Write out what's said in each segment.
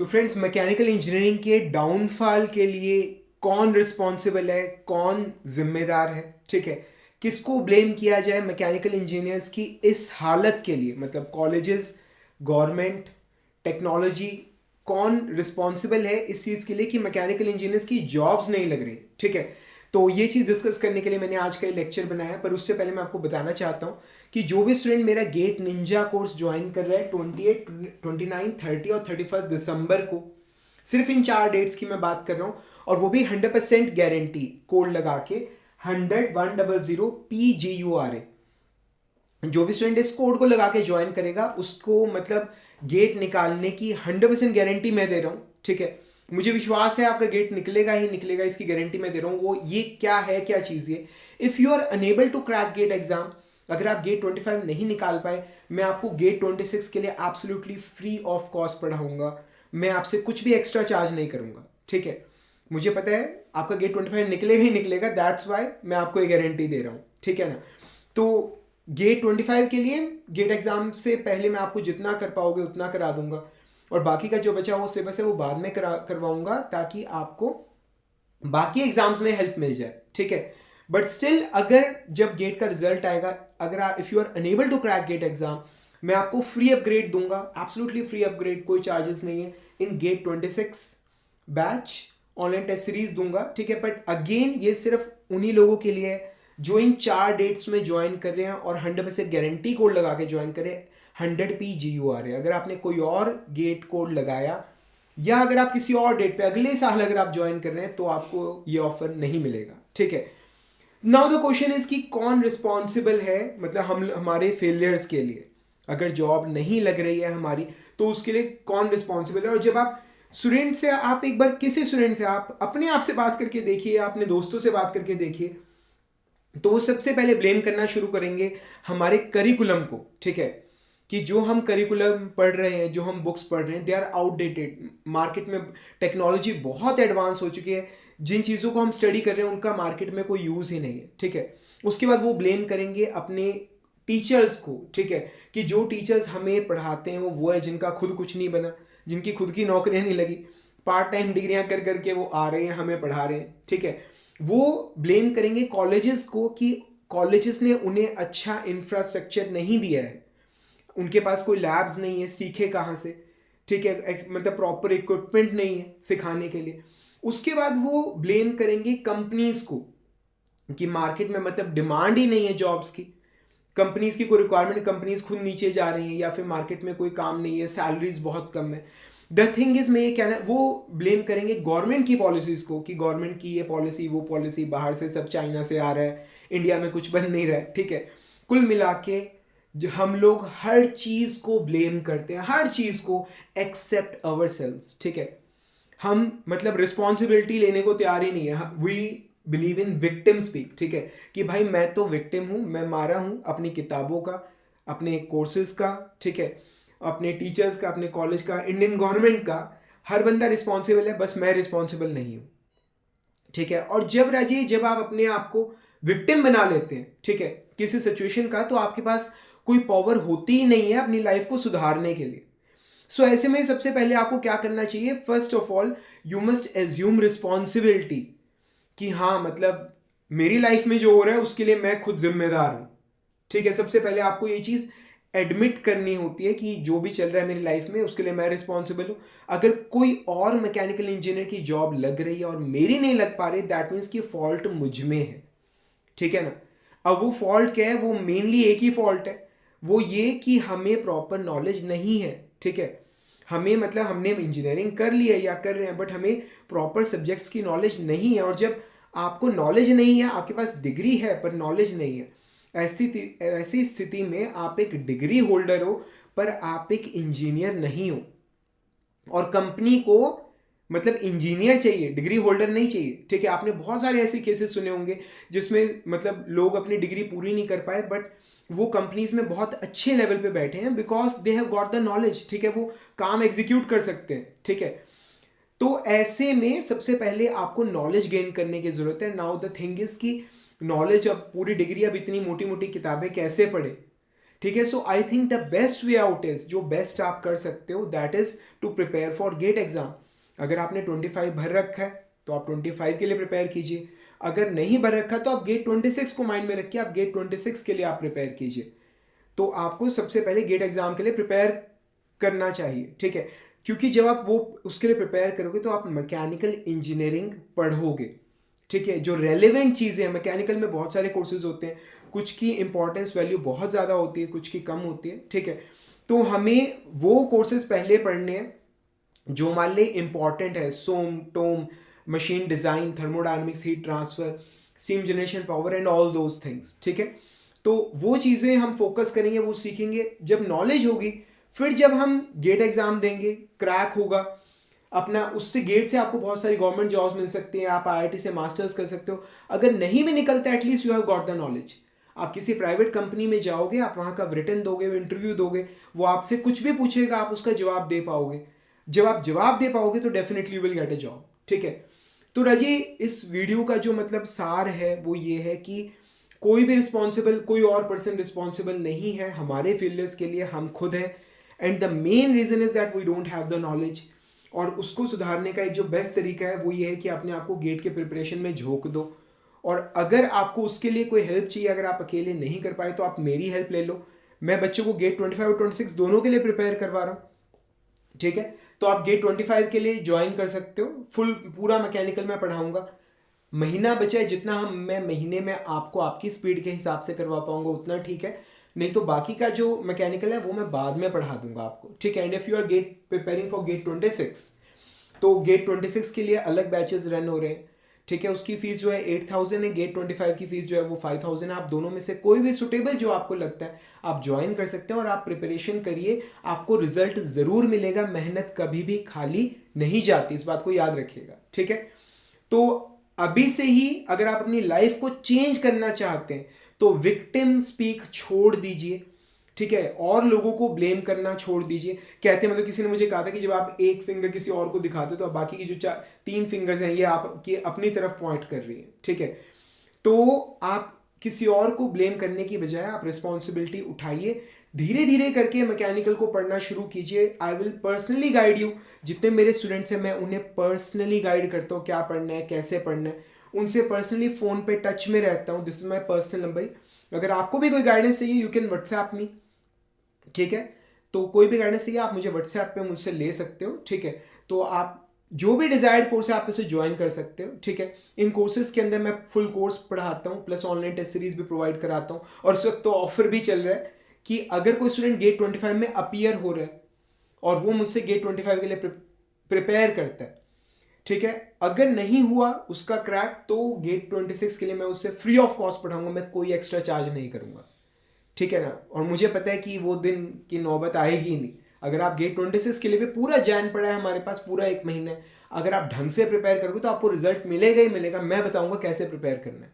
तो friends, mechanical engineering के downfall के लिए कौन रिस्पॉन्सिबल है, कौन जिम्मेदार है, ठीक है, किसको ब्लेम किया जाए मैकेनिकल इंजीनियर्स की इस हालत के लिए, मतलब कॉलेजेस, गवर्नमेंट, टेक्नोलॉजी, कौन रिस्पॉन्सिबल है इस चीज़ के लिए कि मैकेनिकल इंजीनियर्स की जॉब्स नहीं लग रही, ठीक है। तो ये चीज़ डिस्कस करने के लिए मैंने आज का ये लेक्चर बनाया, पर उससे पहले मैं आपको बताना चाहता हूँ कि जो भी स्टूडेंट मेरा गेट निंजा कोर्स ज्वाइन कर रहा है 28, 29, 30 और 31 दिसंबर को, सिर्फ इन 4 डेट्स की मैं बात कर रहा हूँ, और वो भी 100% गारंटी कोड लगा के 100 PGURA। जो भी स्टूडेंट इस कोड को लगा के ज्वाइन करेगा उसको मतलब गेट निकालने की 100% गारंटी मैं दे रहा हूँ, ठीक है। मुझे विश्वास है आपका गेट निकलेगा ही निकलेगा, इसकी गारंटी मैं दे रहा हूँ। वो ये क्या है, क्या चीज़ ये, if you are unable to crack GATE exam, अगर आप गेट 25 नहीं निकाल पाए, मैं आपको गेट 26 के लिए एब्सोल्युटली फ्री ऑफ कॉस्ट पढ़ाऊंगा। मैं आपसे कुछ भी एक्स्ट्रा चार्ज नहीं करूंगा, ठीक है। मुझे पता है आपका गेट 25 निकलेगा ही निकलेगा, दैट्स वाई मैं आपको ये गारंटी दे रहा हूँ, ठीक है ना। तो गेट 25 के लिए गेट एग्जाम से पहले मैं आपको जितना कर पाओगे उतना करा दूंगा, और बाकी का जो बचा हुआ सिलेबस है वो बाद में करवाऊंगा, ताकि आपको बाकी एग्जाम्स में हेल्प मिल जाए, ठीक है। बट स्टिल अगर जब गेट का रिजल्ट आएगा, अगर आप if you are unable to crack GATE exam, मैं आपको फ्री अपग्रेड दूंगा, एब्सोल्युटली फ्री अपग्रेड, कोई चार्जेस नहीं है, इन GATE 26 batch online test series दूंगा, ठीक है। बट अगेन ये सिर्फ उन्हीं लोगों के लिए है जो इन 4 डेट्स में ज्वाइन कर रहे हैं और 100% गारंटी कोड लगा के ज्वाइन कर रहे हैं। 100 PGURA। अगर आपने कोई और गेट कोड लगाया या अगर आप किसी और डेट पे अगले साल अगर आप ज्वाइन कर रहे हैं तो आपको ये ऑफर नहीं मिलेगा, ठीक है। नाउ द क्वेश्चन इज कि कौन रिस्पॉन्सिबल है, मतलब हम हमारे फेलियर्स के लिए, अगर जॉब नहीं लग रही है हमारी तो उसके लिए कौन रिस्पॉन्सिबल है। और जब आप स्टूडेंट से, आप एक बार किसी स्टूडेंट से आप अपने आप से बात करके देखिए, अपने दोस्तों से बात करके देखिए, तो वो सबसे पहले ब्लेम करना शुरू करेंगे हमारे करिकुलम को, ठीक है, कि जो हम करिकुलम पढ़ रहे हैं, जो हम बुक्स पढ़ रहे हैं, दे आर आउटडेटेड। मार्केट में टेक्नोलॉजी बहुत एडवांस हो चुकी है, जिन चीज़ों को हम स्टडी कर रहे हैं उनका मार्केट में कोई यूज़ ही नहीं है, ठीक है। उसके बाद वो ब्लेम करेंगे अपने टीचर्स को, ठीक है, कि जो टीचर्स हमें पढ़ाते हैं वो है जिनका खुद कुछ नहीं बना, जिनकी खुद की नौकरियां नहीं लगी, पार्ट टाइम डिग्रियां कर करके वो आ रहे हैं, हमें पढ़ा रहे हैं, ठीक है। वो ब्लेम करेंगे कॉलेजेस को कि कॉलेजेस ने उन्हें अच्छा इंफ्रास्ट्रक्चर नहीं दिया है, उनके पास कोई लैब्स नहीं है, सीखे कहाँ से, ठीक है, मतलब प्रॉपर इक्विपमेंट नहीं है सिखाने के लिए। उसके बाद वो ब्लेम करेंगे कंपनीज को कि मार्केट में मतलब डिमांड ही नहीं है जॉब्स की, कंपनीज की कोई रिक्वायरमेंट, कंपनीज खुद नीचे जा रही हैं, या फिर मार्केट में कोई काम नहीं है, सैलरीज बहुत कम है। द थिंग इज, मैं ये कहना, वो ब्लेम करेंगे गवर्नमेंट की पॉलिसीज को कि गवर्नमेंट की ये पॉलिसी वो पॉलिसी, बाहर से सब चाइना से आ रहा है, इंडिया में कुछ बन नहीं रहा है, ठीक है। कुल मिला के जो हम लोग हर चीज को ब्लेम करते हैं, हर चीज को एक्सेप्ट अवर सेल्स, ठीक है। हम मतलब रिस्पॉन्सिबिलिटी लेने को तैयार ही नहीं है, we believe in victim speak, ठीक है, कि भाई मैं तो विक्टिम हूं, मैं मारा हूं अपनी किताबों का, अपने कोर्सेज का, ठीक है, अपने टीचर्स का, अपने कॉलेज का, इंडियन गवर्नमेंट का। हर बंदा रिस्पॉन्सिबल है, बस मैं रिस्पॉन्सिबल नहीं हूं, ठीक है। और जब राजी, जब आप अपने आप को विक्टिम बना लेते हैं, ठीक है, किसी सिचुएशन का, तो आपके पास कोई पावर होती ही नहीं है अपनी लाइफ को सुधारने के लिए। सो ऐसे में सबसे पहले आपको क्या करना चाहिए, first of all you must assume responsibility, कि हाँ मतलब मेरी लाइफ में जो हो रहा है उसके लिए मैं खुद जिम्मेदार हूं, ठीक है। सबसे पहले आपको ये चीज एडमिट करनी होती है कि जो भी चल रहा है मेरी लाइफ में उसके लिए मैं रिस्पॉन्सिबल हूं। अगर कोई और मैकेनिकल इंजीनियर की जॉब लग रही है और मेरी नहीं लग पा रही, दैट मीन्स कि फॉल्ट मुझ में है, ठीक है ना। अब वो फॉल्ट क्या है, वो मेनली एक ही फॉल्ट है, वो ये कि हमें प्रॉपर नॉलेज नहीं है, ठीक है। हमें मतलब हमने इंजीनियरिंग कर ली है या कर रहे हैं, बट हमें प्रॉपर सब्जेक्ट्स की नॉलेज नहीं है। और जब आपको नॉलेज नहीं है, आपके पास डिग्री है पर नॉलेज नहीं है, ऐसी स्थिति में आप एक डिग्री होल्डर हो पर आप एक इंजीनियर नहीं हो, और कंपनी को मतलब इंजीनियर चाहिए, डिग्री होल्डर नहीं चाहिए, ठीक है। आपने बहुत सारे ऐसे केसेस सुने होंगे जिसमें मतलब लोग अपनी डिग्री पूरी नहीं कर पाए, बट वो कंपनीज में बहुत अच्छे लेवल पे बैठे हैं because they have got the knowledge, ठीक है, वो काम एग्जीक्यूट कर सकते हैं, ठीक है। तो ऐसे में सबसे पहले आपको नॉलेज गेन करने की जरूरत है। नाउ द थिंग इज कि नॉलेज, अब पूरी डिग्री, अब इतनी मोटी मोटी किताबें कैसे पढ़े, ठीक है। So I think the best way out is, जो बेस्ट आप कर सकते हो that is to prepare for GATE exam. अगर आपने 25 भर रखा है तो आप 25 के लिए प्रिपेयर कीजिए, अगर नहीं भर रखा तो आप गेट 26 को माइंड में रखिए, आप गेट 26 के लिए आप प्रिपेयर कीजिए। तो आपको सबसे पहले गेट एग्जाम के लिए प्रिपेयर करना चाहिए, ठीक है। क्योंकि जब आप वो उसके लिए प्रिपेयर करोगे तो आप मैकेनिकल इंजीनियरिंग पढ़ोगे, ठीक है। जो रेलेवेंट चीज़ें हैं, मैकेनिकल में बहुत सारे कोर्सेज होते हैं, कुछ की इंपॉर्टेंस वैल्यू बहुत ज़्यादा होती है, कुछ की कम होती है, ठीक है। तो हमें वो कोर्सेज पहले पढ़ने हैं जो मान ली इंपॉर्टेंट है, SOM TOM, machine design, thermodynamics, heat transfer, steam generation, power and all those things, ठीक है। तो वो चीज़ें हम फोकस करेंगे, वो सीखेंगे। जब नॉलेज होगी फिर जब हम गेट एग्ज़ाम देंगे, क्रैक होगा अपना, उससे गेट से आपको बहुत सारी गवर्नमेंट जॉब्स मिल सकती हैं, आप आईआईटी से मास्टर्स कर सकते हो। अगर नहीं भी निकलता at least you have got the knowledge. आप किसी प्राइवेट कंपनी में जाओगे, आप वहाँ का रिटन दोगे, इंटरव्यू दोगे, वो आपसे कुछ भी पूछेगा, आप उसका जवाब दे पाओगे। जब आप जवाब दे पाओगे तो definitely you will get a job, ठीक है। तो रजी, इस वीडियो का जो मतलब सार है वो ये है कि कोई भी रिस्पॉन्सिबल, कोई और पर्सन रिस्पॉन्सिबल नहीं है हमारे फेलियर्स के लिए, हम खुद हैं। And the main reason is that we don't have the knowledge. और उसको सुधारने का एक जो बेस्ट तरीका है वो ये है कि अपने आप को गेट के प्रिपरेशन में झोंक दो। और अगर आपको उसके लिए कोई हेल्प चाहिए, अगर आप अकेले नहीं कर पाए तो आप मेरी हेल्प ले लो। मैं बच्चों को गेट 25 और 26 दोनों के लिए प्रिपेयर करवा रहा हूँ, ठीक है। तो आप गेट 25 के लिए ज्वाइन कर सकते हो, पूरा मैकेनिकल मैं पढ़ाऊंगा। महीना बचा है, जितना मैं महीने में आपको आपकी स्पीड के हिसाब से करवा पाऊंगा उतना ठीक है, नहीं तो बाकी का जो मैकेनिकल है वो मैं बाद में पढ़ा दूंगा आपको, ठीक है। And if you are GATE preparing for GATE 26, तो गेट 26 के लिए अलग बैचेस रन हो रहे हैं, ठीक है। उसकी फीस जो है 8000 है, गेट 25 की फीस जो है वो 5000 है। आप दोनों में से कोई भी सुटेबल जो आपको लगता है आप ज्वाइन कर सकते हैं और आप प्रिपरेशन करिए, आपको रिजल्ट ज़रूर मिलेगा। मेहनत कभी भी खाली नहीं जाती, इस बात को याद रखिएगा, ठीक है। तो अभी से ही अगर आप अपनी लाइफ को चेंज करना चाहते हैं तो विक्टिम स्पीक छोड़ दीजिए, ठीक है। और लोगों को ब्लेम करना छोड़ दीजिए। कहते हैं, मतलब किसी ने मुझे कहा था कि जब आप एक फिंगर किसी और को दिखाते हो तो आप बाकी की जो 3 फिंगर्स हैं ये आपकी अपनी तरफ पॉइंट कर रही है, ठीक है। तो आप किसी और को ब्लेम करने की बजाय आप रिस्पॉन्सिबिलिटी उठाइए, धीरे धीरे करके मैकेनिकल को पढ़ना शुरू कीजिए। I will personally guide you. जितने मेरे स्टूडेंट्स हैं मैं उन्हें पर्सनली गाइड करता हूँ, क्या पढ़ना है, कैसे पढ़ना है, उनसे पर्सनली फ़ोन पे टच में रहता हूँ। This is my personal number. अगर आपको भी कोई गाइडेंस चाहिए यू कैन व्हाट्सएप मी, ठीक है। तो कोई भी गाइडेंस चाहिए आप मुझे व्हाट्सएप पे मुझसे ले सकते हो, ठीक है। तो आप जो भी डिजायर्ड कोर्स है आप इसे ज्वाइन कर सकते हो, ठीक है। इन कोर्सेज के अंदर मैं फुल कोर्स पढ़ाता हूँ, प्लस ऑनलाइन टेस्ट सीरीज भी प्रोवाइड कराता हूँ। और इस वक्त तो ऑफर भी चल रहा है कि अगर कोई स्टूडेंट गेट 25 में अपीयर हो रहा है और वो मुझसे गेट 25 के लिए प्रिपेयर करता है, ठीक है, अगर नहीं हुआ उसका क्रैक तो गेट 26 के लिए मैं उससे फ्री ऑफ कॉस्ट पढ़ाऊंगा, मैं कोई एक्स्ट्रा चार्ज नहीं करूंगा, ठीक है ना। और मुझे पता है कि वो दिन की नौबत आएगी नहीं। अगर आप गेट 26 के लिए भी पूरा जैन पड़ा है हमारे पास, पूरा 1 महीना, अगर आप ढंग से प्रिपेयर करोगे तो आपको रिजल्ट मिलेगा ही मिलेगा। मैं बताऊंगा कैसे प्रिपेयर करना है,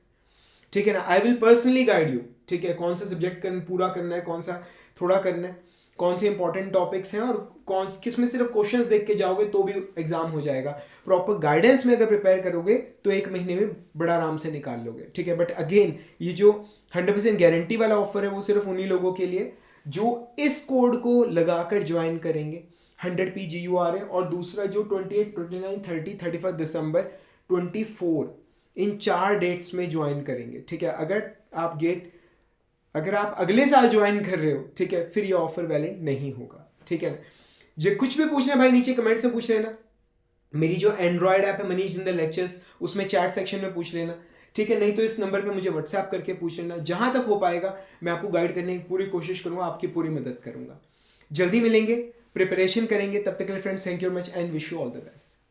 ठीक है ना। I will personally guide you, ठीक है, कौन सा सब्जेक्ट पूरा करना है, कौन सा थोड़ा करना है, कौन से इंपॉर्टेंट टॉपिक्स हैं और किस में सिर्फ क्वेश्चंस देख के जाओगे तो भी एग्जाम हो जाएगा। प्रॉपर गाइडेंस में अगर प्रिपेयर करोगे तो 1 महीने में बड़ा आराम से निकाल लोगे, ठीक है। बट अगेन ये जो 100% गारंटी वाला ऑफर है वो सिर्फ उन्हीं लोगों के लिए जो इस कोड को लगाकर ज्वाइन करेंगे। 100 PGUR है। और दूसरा जो 28, 29, 30, 31 दिसंबर 24 इन 4 डेट्स में ज्वाइन करेंगे, ठीक है। अगर आप अगले साल ज्वाइन कर रहे हो, ठीक है, फिर ये ऑफर वैलिड नहीं होगा, ठीक है ना। जो कुछ भी पूछना है भाई नीचे कमेंट्स में पूछ लेना। मेरी जो एंड्रॉयड ऐप है मनीष इन द लेक्चर्स, उसमें चैट सेक्शन में पूछ लेना, ठीक है। नहीं तो इस नंबर पे मुझे व्हाट्सएप करके पूछ लेना। जहां तक हो पाएगा मैं आपको गाइड करने की पूरी कोशिश करूंगा, आपकी पूरी मदद करूंगा। जल्दी मिलेंगे, प्रिपरेशन करेंगे। तब तक के लिए friends thank you very much and wish you all the best.